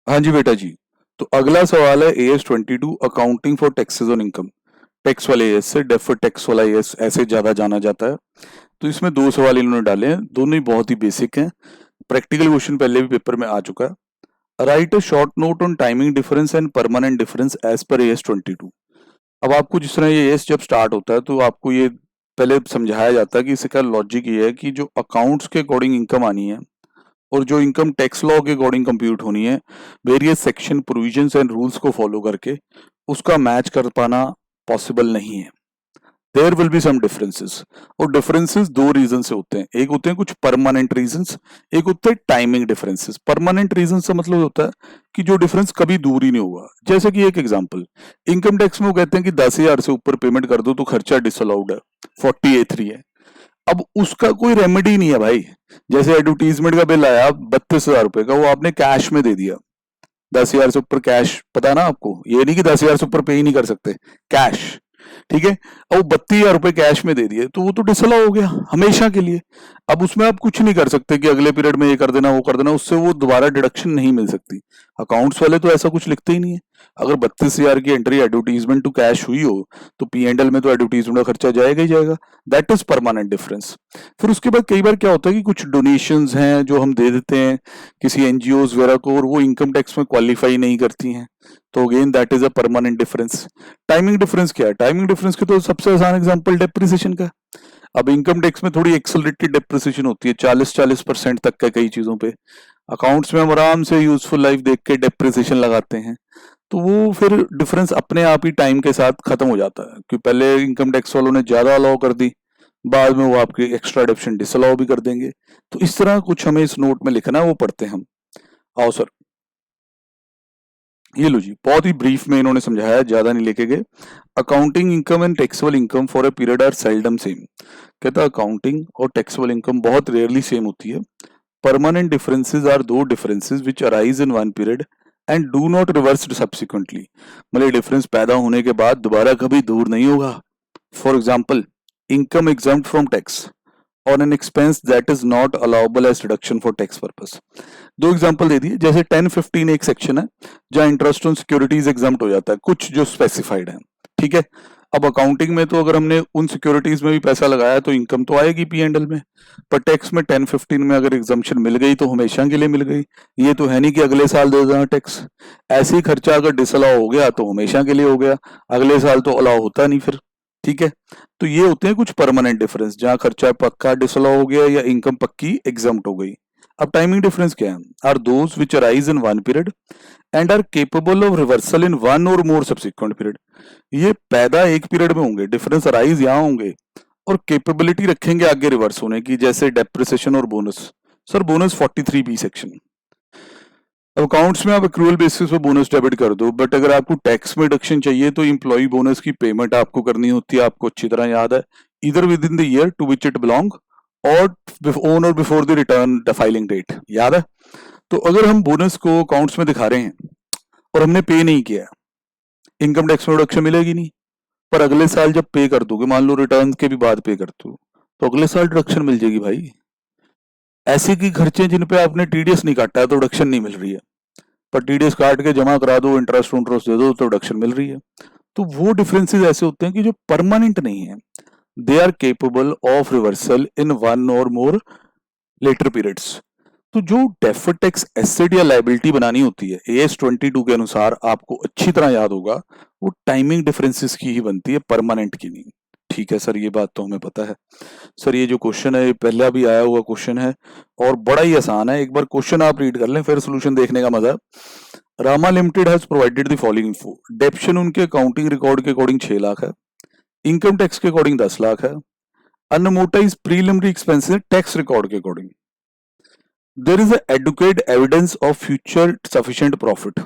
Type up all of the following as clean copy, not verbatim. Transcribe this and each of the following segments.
हाँ जी बेटा जी। तो अगला सवाल है AS 22 accounting for taxes on income. Tax वाले एएस से डेफर्ड टैक्स वाला एएस ऐसे ज्यादा जाना जाता है। तो इसमें दो सवाल इन्होंने डाले हैं, दोनों ही बहुत ही बेसिक हैं। प्रैक्टिकल क्वेश्चन पहले भी पेपर में आ चुका है। Write a short note on timing difference and permanent difference as per AS 22। अब आपको जिस तरह ये एएस जब स्टार्ट होता है तो आपको ये पहले समझाया जाता है कि इसका लॉजिक ये है कि जो अकाउंट्स के अकॉर्डिंग इनकम आनी है और जो इनकम टैक्स लॉ के अकॉर्डिंग कंप्यूट होनी है, various section provisions and rules को फॉलो करके उसका मैच कर पाना पॉसिबल नहीं है। There will be some differences. और डिफरेंसेस दो रीजन से होते हैं, एक होते हैं कुछ परमानेंट रीजंस, एक होते हैं टाइमिंग डिफरेंसेस। परमानेंट रीजन से मतलब होता है कि जो डिफरेंस कभी दूर ही नहीं होगा। जैसे कि एक एग्जांपल, इनकम टैक्स में वो कहते हैं कि 10,000 से ऊपर पेमेंट कर दो तो खर्चा डिसअलाउड है, 40A3 है। अब उसका कोई रेमेडी नहीं है भाई। जैसे एडवर्टीजमेंट का बिल आया 32,000 रुपए का, वो आपने कैश में दे दिया। 10,000 से ऊपर कैश, पता है ना आपको, ये नहीं कि 10,000 से ऊपर पे ही नहीं कर सकते, कैश। ठीक है। अब वो 32,000 रुपए कैश में दे दिए तो वो तो डिसअलाउ हो गया हमेशा के लिए। अब उसमें आप कुछ नहीं कर सकते कि अगले पीरियड में ये कर देना वो कर देना, उससे वो दोबारा डिडक्शन नहीं मिल सकती। अकाउंट्स वाले तो ऐसा कुछ लिखते ही नहीं है। अगर 32,000 की एंट्री एडवर्टीजमेंट टू कैश हुई हो तो P&L में तो एडवर्टीजमेंट का खर्चा जाएगा ही जाएगा। That is permanent difference. फिर उसके बाद कई बार क्या होता है कि कुछ डोनेशंस हैं जो हम दे देते हैं किसी एनजीओ वगैरह को और वो इनकम टैक्स में क्वालिफाई नहीं करती हैं, तो again that is a permanent difference. Timing difference क्या है? टाइमिंग डिफरेंस के तो सबसे आसान एग्जांपल डेप्रिसिएशन का। अब इनकम टैक्स में थोड़ी एक्सेलरेटेड डेप्रिसिएशन होती है, 40-40% तक का कई चीजों पे। अकाउंट्स में हम आराम से यूजफुल लाइफ देख के डेप्रिसिएशन लगाते हैं। तो वो फिर डिफरेंस अपने आप ही टाइम के साथ खत्म हो जाता है, क्योंकि पहले इनकम टैक्स वालों ने ज्यादा अलाउ कर दी, बाद में वो आपकी एक्स्ट्रा डिडक्शन डिसअलाउ भी कर देंगे। तो इस तरह कुछ हमें इस नोट में लिखना है, वो पढ़ते हैं हम। आओ सर, ये लो जी, बहुत ही ब्रीफ में इन्होंने समझाया, ज्यादा नहीं लेके गए। Accounting income and taxable income for a period are seldom same. कहता है अकाउंटिंग और टैक्सेबल इनकम बहुत रेयरली सेम होती है। Permanent differences are those differences which arise in one period and do not reverse subsequently. मतलब difference पैदा होने के बाद दोबारा कभी दूर नहीं होगा। For example, income exempt from tax और an expense that is not allowable as deduction for tax purpose. दो एग्जांपल दे दिए। जैसे 10-15 एक सेक्शन है जहां इंटरेस्ट ऑन सिक्योरिटीज एग्जाम्प्ट हो जाता है, कुछ जो स्पेसिफाइड है। ठीक है। अब अकाउंटिंग में तो अगर हमने उन सिक्योरिटीज में भी पैसा लगाया तो इनकम तो आएगी P&L में। पर टैक्स में 10-15 में अगर एग्जाम्पशन मिल गई तो हमेशा के लिए मिल गई। ये तो है नहीं कि अगले साल दे देना टैक्स। ऐसे ही खर्चा अगर डिसअलाउ हो गया तो हमेशा के लिए हो गया, अगले साल तो अलाउ होता नहीं फिर। ठीक है। तो ये होते हैं कुछ परमानेंट डिफरेंस, जहां खर्चा पक्का डिसअलाउ हो गया या इनकम पक्की एग्जाम्प्ट हो गई। अब टाइमिंग डिफरेंस क्या है? Are those which arise in one period and are capable of reversal in one or more subsequent period. ये पैदा एक पीरियड में होंगे, डिफरेंस अराइज यहाँ होंगे और कैपेबिलिटी रखेंगे आगे रिवर्स होने की, जैसे डेप्रिसिएशन और bonus. Sir bonus 43B section. अब अकाउंट्स में आप एक्रूअल बेसिस पे बोनस डेबिट कर दो, बट अगर आपको टैक्स में डिडक्शन चाहिए तो इम्प्लॉय बोनस की पेमेंट आपको करनी होती है, आपको अच्छी तरह याद है। इधर within the year to which it belong or on or before the return the filing date, याद है। तो अगर हम बोनस को अकाउंट्स में दिखा रहे हैं और हमने पे नहीं किया, इनकम टैक्स में डिडक्शन मिलेगी नहीं। पर अगले साल जब पे कर दोगे, मान लो रिटर्न के भी बाद पे करते हो, तो अगले साल डिडक्शन मिल जाएगी भाई। ऐसे की खर्चे जिन पे आपने टीडीएस नहीं काटा है तो डिडक्शन नहीं मिल रही है, पर टीडीएस काट के जमा करा दो, इंटरेस्ट इंटरेस्ट दे दो तो डिडक्शन मिल रही है। तो वो डिफरेंसेस ऐसे होते हैं कि जो परमानेंट नहीं है। They are capable of reversal in one or more later periods. तो जो डेफर्ड टैक्स एसेट या लाइबिलिटी बनानी होती है AS 22 के अनुसार, आपको अच्छी तरह याद होगा, वो टाइमिंग डिफरेंसेस की ही बनती है, परमानेंट की नहीं। ठीक है सर, ये बात तो हमें पता है। सर ये जो क्वेश्चन है ये पहले भी आया हुआ क्वेश्चन है और बड़ा ही आसान है। एक बार क्वेश्चन आप रीड कर लें, फिर सोल्यूशन देखने का मजा है। Rama limited has provided the following info. Depreciation उनके अकाउंटिंग रिकॉर्ड के अकॉर्डिंग 6 लाख है, इनकम टैक्स के अकॉर्डिंग 10 लाख है, unamortised preliminary expenses tax record के according. There is adequate evidence of future sufficient profit.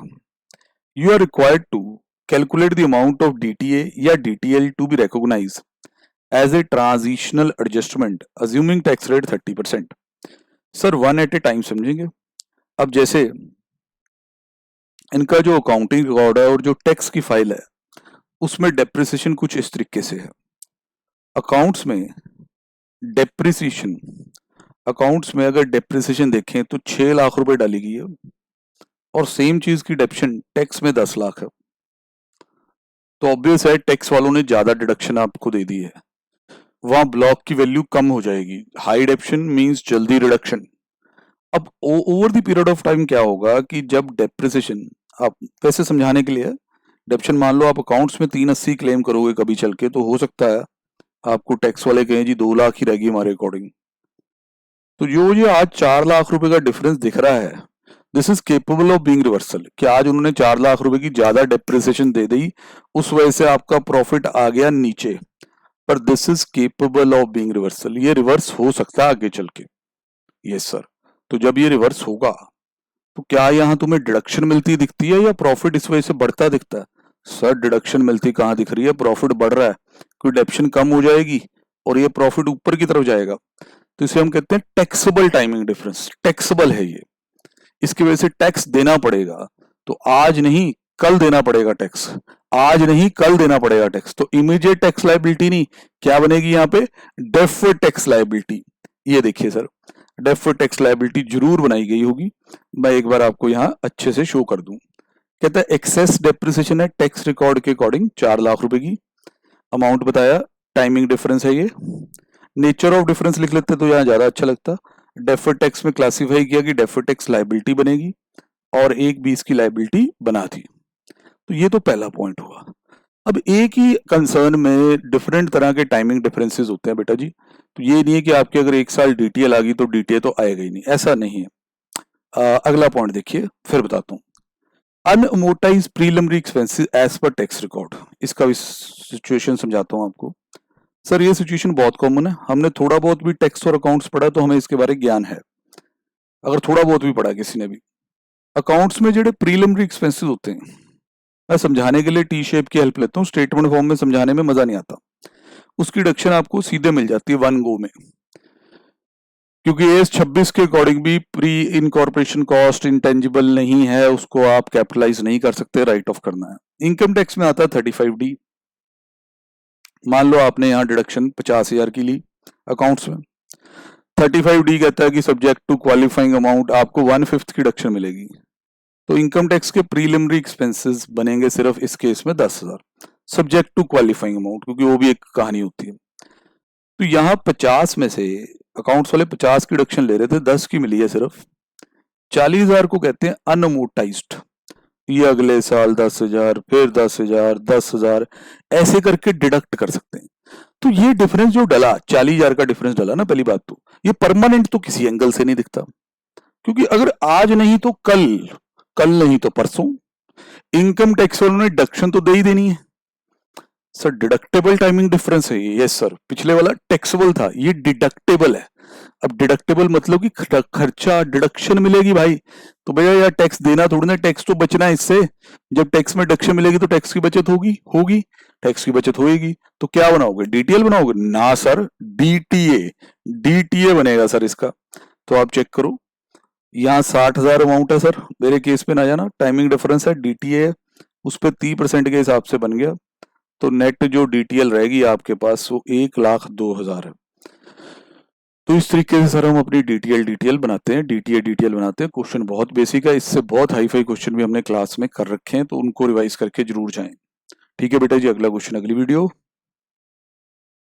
You are required to calculate the amount of DTA या DTL to be recognized as a transitional adjustment assuming tax rate 30%. Sir one at a time समझेंगे। अब जैसे इनका जो accounting record है और जो tax की फाइल है उसमें डेप्रिसिएशन कुछ इस तरीके से है। अकाउंट्स में डेप्रिसिएशन, अकाउंट्स में अगर डेप्रिसिएशन देखें तो 6 लाख रुपए डाली गई है। और सेम चीज की डिडक्शन टैक्स में 10 लाख है, तो ऑब्वियस है टैक्स वालों ने ज्यादा डिडक्शन आपको दे दी है, वहां ब्लॉक की वैल्यू कम हो जाएगी। हाई डिडक्शन मींस जल्दी रिडक्शन। अब over the period of time क्या होगा कि जब डेप्रिसिएशन, आप वैसे समझाने के लिए, डेप्शन मान लो आप अकाउंट्स में 380 क्लेम करोगे कभी चल के, तो हो सकता है आपको टैक्स वाले कहें जी 2 लाख ही रहेगी हमारे अकॉर्डिंग। तो जो ये आज 4 लाख रुपए का डिफरेंस दिख रहा है, this is capable of being reversal, कि आज उन्होंने 4 लाख रुपए की ज्यादा डेप्रिसिएशन दे दी, उस वजह से आपका प्रॉफिट आ गया नीचे, पर this is capable of being reversal, ये रिवर्स हो सकता है आगे चल के। Yes sir. तो जब ये रिवर्स होगा तो क्या यहाँ तुम्हें डिडक्शन मिलती दिखती है या प्रॉफिट इस वजह से बढ़ता दिखता है? सर डिडक्शन मिलती कहाँ दिख रही है, प्रॉफिट बढ़ रहा है, कोई डिडक्शन कम हो जाएगी और ये प्रॉफिट ऊपर की तरफ जाएगा। तो इसे हम कहते हैं टैक्सेबल टाइमिंग डिफरेंस, टैक्सेबल है ये, इसकी वजह से टैक्स देना पड़ेगा। तो आज नहीं कल देना पड़ेगा टैक्स, आज नहीं कल देना पड़ेगा टैक्स। तो इमीडिएट टैक्स लायबिलिटी नहीं, क्या बनेगी यहाँ पे, डेफर्ड टैक्स लायबिलिटी। ये देखिए सर, डेफर्ड टैक्स लायबिलिटी जरूर बनाई गई होगी, मैं एक बार आपको यहाँ अच्छे से शो कर दूं। कहता है एक्सेस डेप्रिसिएशन है टैक्स रिकॉर्ड के अकॉर्डिंग 4 लाख रुपए की, अमाउंट बताया, टाइमिंग डिफरेंस है ये, नेचर ऑफ डिफरेंस लिख लेते तो यहाँ ज्यादा अच्छा लगता। डेफर्ड टैक्स में क्लासिफाई किया कि डेफर्ड टैक्स लायबिलिटी बनेगी और 1/20 की लायबिलिटी बना थी। तो ये तो पहला पॉइंट हुआ। अब एक ही कंसर्न में डिफरेंट तरह के टाइमिंग डिफरेंसेस होते हैं बेटा जी, तो ये नहीं है कि आपके अगर 1 साल डीटीएल आ गई तो डीटीए तो आएगा ही नहीं, ऐसा नहीं है। अगला पॉइंट देखिए, फिर बताता हूँ। Unamortized preliminary expenses as per tax record, इसका भी सिचुएशन समझाता हूँ आपको। सर ये सिचुएशन बहुत कॉमन है, हमने थोड़ा बहुत भी टैक्स और अकाउंट्स पढ़ा तो हमें इसके बारे में ज्ञान है, अगर थोड़ा बहुत भी पढ़ा किसी ने भी। अकाउंट्स में जो प्रीलिमिनरी एक्सपेंसेस होते हैं, मैं समझाने के लिए टी शेप की हेल्प लेता हूँ, स्टेटमेंट फॉर्म में समझाने में मजा नहीं आता, उसकी डिडक्शन आपको सीधे मिल जाती है 1 गो में, क्योंकि एस 26 के अकॉर्डिंग भी प्री इनकॉर्पोरेशन कॉस्ट इंटेंजिबल नहीं है, उसको आप कैपिटलाइज नहीं कर सकते, राइट ऑफ करना है। इनकम टैक्स में आता है 35D, मान लो आपने यहाँ डिडक्शन 50,000 की ली अकाउंट्स में, 35D कहता है कि सब्जेक्ट टू क्वालिफाइंग अमाउंट आपको 1/5 की डिडक्शन मिलेगी। तो इनकम टैक्स के प्रीलिमिनरी एक्सपेंसेस बनेंगे सिर्फ इस केस में 10,000, सब्जेक्ट टू क्वालिफाइंग अमाउंट, क्योंकि वो भी एक कहानी होती है। तो यहाँ 50 में से अकाउंट्स वाले 50 की डिडक्शन ले रहे थे, 10 की मिली है सिर्फ, 40,000 को कहते हैं अनअमोर्टाइज्ड। ये अगले साल 10,000, फिर 10,000, 10,000 ऐसे करके डिडक्ट कर सकते हैं। तो ये डिफरेंस जो डला, 40,000 का डिफरेंस डला ना, पहली बात तो ये परमानेंट तो किसी एंगल से नहीं दिखता, क्योंकि अगर आज नहीं तो कल, कल नहीं तो परसों इनकम टैक्स वालों ने डिडक्शन तो दे ही देनी है। सर डिडक्टेबल टाइमिंग डिफरेंस है ये। यस सर, पिछले वाला टैक्सेबल था, ये डिडक्टेबल है। अब डिडक्टेबल मतलब कि खर्चा डिडक्शन मिलेगी भाई, तो भैया यार टैक्स देना थोड़ी ना, टैक्स तो बचना है इससे। जब टैक्स में डिडक्शन मिलेगी तो टैक्स की बचत होगी होगी टैक्स की बचत होगी, तो क्या बनाओगे, डीटीएल बनाओगे ना सर, डीटीए, डीटीए बनेगा सर इसका। तो आप चेक करो, यहाँ 60,000 अमाउंट है सर, मेरे केस में ना जाना, टाइमिंग डिफरेंस है, डीटीए उस पर 30% के हिसाब से बन गया, तो नेट जो डीटीएल रहेगी आपके पास वो 1,02,000 है। तो इस तरीके से सर हम अपनी डीटीएल बनाते हैं, डीटीएल बनाते हैं। क्वेश्चन बहुत बेसिक है, इससे बहुत हाई फाई क्वेश्चन भी हमने क्लास में कर रखे हैं, तो उनको रिवाइज करके जरूर जाएं। ठीक है बेटा जी, अगला क्वेश्चन अगली वीडियो।